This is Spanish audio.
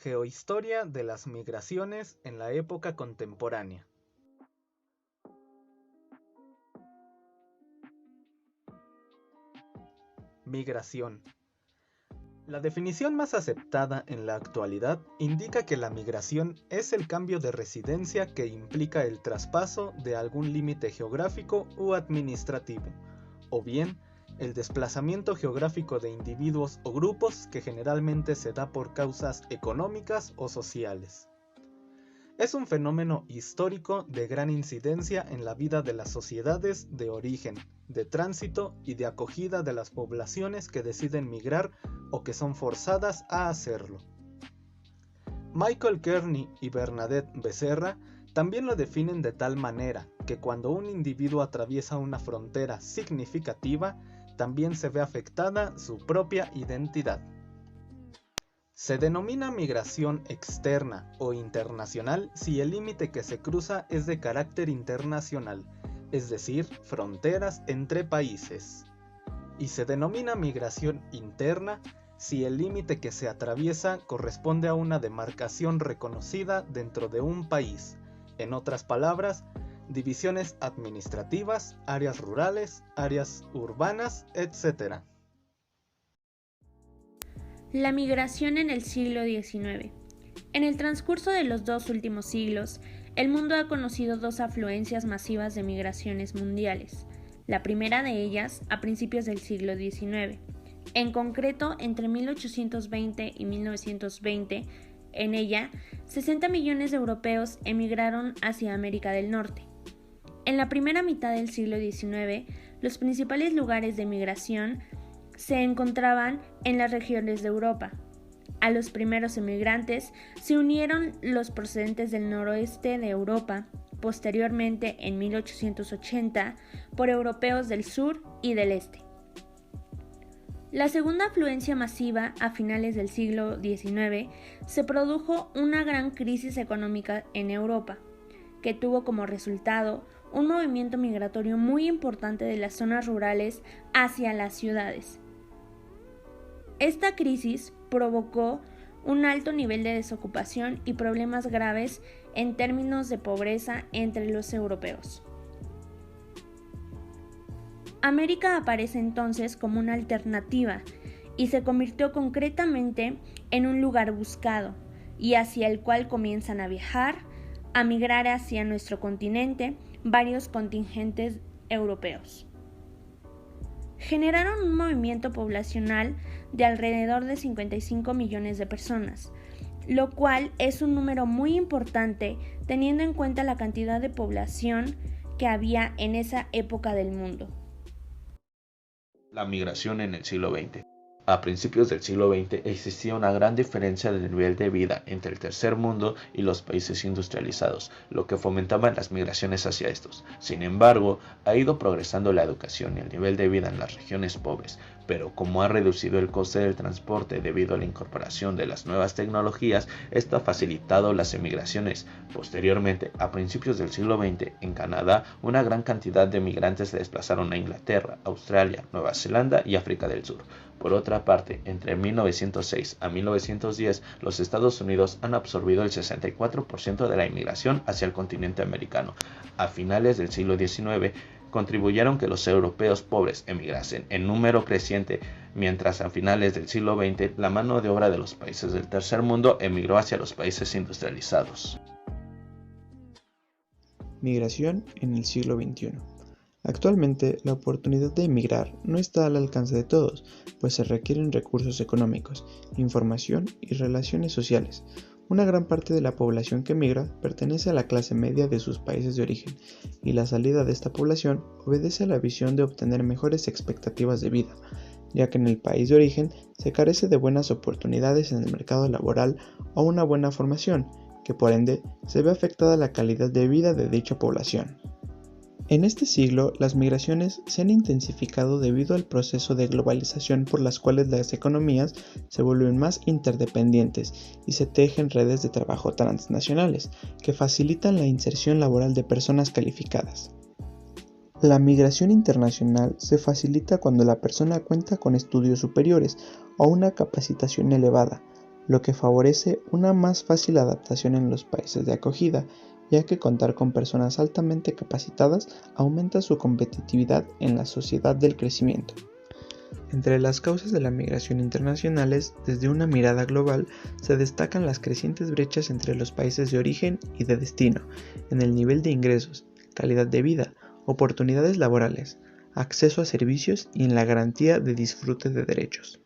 Geohistoria de las migraciones en la época contemporánea. Migración. La definición más aceptada en la actualidad indica que la migración es el cambio de residencia que implica el traspaso de algún límite geográfico u administrativo, o bien el desplazamiento geográfico de individuos o grupos que generalmente se da por causas económicas o sociales. Es un fenómeno histórico de gran incidencia en la vida de las sociedades de origen, de tránsito y de acogida de las poblaciones que deciden migrar o que son forzadas a hacerlo. Michael Kearney y Bernadette Becerra también lo definen de tal manera que cuando un individuo atraviesa una frontera significativa, también se ve afectada su propia identidad. Se denomina migración externa o internacional si el límite que se cruza es de carácter internacional, es decir, fronteras entre países. Y se denomina migración interna si el límite que se atraviesa corresponde a una demarcación reconocida dentro de un país, en otras palabras, divisiones administrativas, áreas rurales, áreas urbanas, etc. La migración en el siglo XIX. En el transcurso de los 2 últimos siglos, el mundo ha conocido 2 afluencias masivas de migraciones mundiales. La primera de ellas a principios del siglo XIX. En concreto, entre 1820 y 1920, en ella, 60 millones de europeos emigraron hacia América del Norte. En la primera mitad del siglo XIX, los principales lugares de migración se encontraban en las regiones de Europa. A los primeros emigrantes se unieron los procedentes del noroeste de Europa, posteriormente en 1880 por europeos del sur y del este. La segunda afluencia masiva a finales del siglo XIX se produjo una gran crisis económica en Europa, que tuvo como resultado un movimiento migratorio muy importante de las zonas rurales hacia las ciudades. Esta crisis provocó un alto nivel de desocupación y problemas graves en términos de pobreza entre los europeos. América aparece entonces como una alternativa y se convirtió concretamente en un lugar buscado y hacia el cual comienzan a viajar, a migrar hacia nuestro continente varios contingentes europeos. Generaron un movimiento poblacional de alrededor de 55 millones de personas, lo cual es un número muy importante teniendo en cuenta la cantidad de población que había en esa época del mundo. La migración en el siglo XX. A principios del siglo XX existía una gran diferencia de nivel de vida entre el tercer mundo y los países industrializados, lo que fomentaba las migraciones hacia estos. Sin embargo, ha ido progresando la educación y el nivel de vida en las regiones pobres, pero como ha reducido el coste del transporte debido a la incorporación de las nuevas tecnologías, esto ha facilitado las emigraciones. Posteriormente, a principios del siglo XX, en Canadá, una gran cantidad de migrantes se desplazaron a Inglaterra, Australia, Nueva Zelanda y África del Sur. Por otra parte, entre 1906 a 1910, los Estados Unidos han absorbido el 64% de la inmigración hacia el continente americano. A finales del siglo XIX, contribuyeron que los europeos pobres emigrasen en número creciente, mientras a finales del siglo XX la mano de obra de los países del tercer mundo emigró hacia los países industrializados. Migración en el siglo XXI. Actualmente, la oportunidad de emigrar no está al alcance de todos, pues se requieren recursos económicos, información y relaciones sociales. Una gran parte de la población que migra pertenece a la clase media de sus países de origen, y la salida de esta población obedece a la visión de obtener mejores expectativas de vida, ya que en el país de origen se carece de buenas oportunidades en el mercado laboral o una buena formación, que por ende se ve afectada la calidad de vida de dicha población. En este siglo, las migraciones se han intensificado debido al proceso de globalización por las cuales las economías se vuelven más interdependientes y se tejen redes de trabajo transnacionales que facilitan la inserción laboral de personas calificadas. La migración internacional se facilita cuando la persona cuenta con estudios superiores o una capacitación elevada, lo que favorece una más fácil adaptación en los países de acogida, ya que contar con personas altamente capacitadas aumenta su competitividad en la sociedad del crecimiento. Entre las causas de la migración internacionales, desde una mirada global, se destacan las crecientes brechas entre los países de origen y de destino, en el nivel de ingresos, calidad de vida, oportunidades laborales, acceso a servicios y en la garantía de disfrute de derechos.